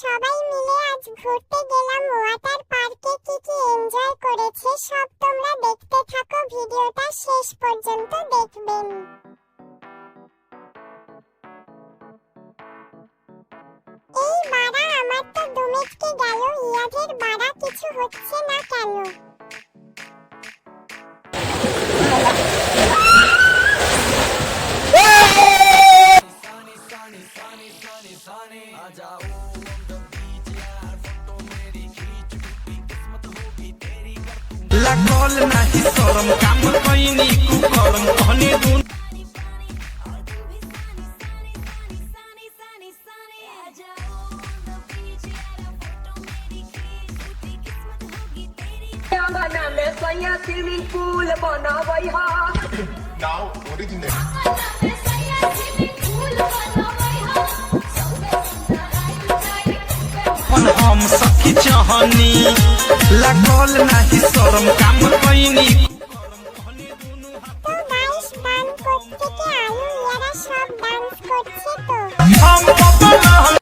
সবাই মিলে আজ ঘুরতে গেলাম ওয়াটার পার্কে। কি কি এনজয় করেছে সব তোমরা দেখতে থাকো, ভিডিওটা শেষ পর্যন্ত দেখবেন। এই বাড়া, আমার তো দুমেটকে গেল। ইয়াদের বাড়া, কিছু হচ্ছে না কেন? लागल नाही शरम, काम कईनी कुकरम कहने दुन स्विमिंग पूल बनावई हा Now, what did you name? हम सखी चाहनी। लागल नाही शरम, काम कईनी তো গাইস, গান করতে কি আলু ইয়ারা সব ডান্স করছে তো। हम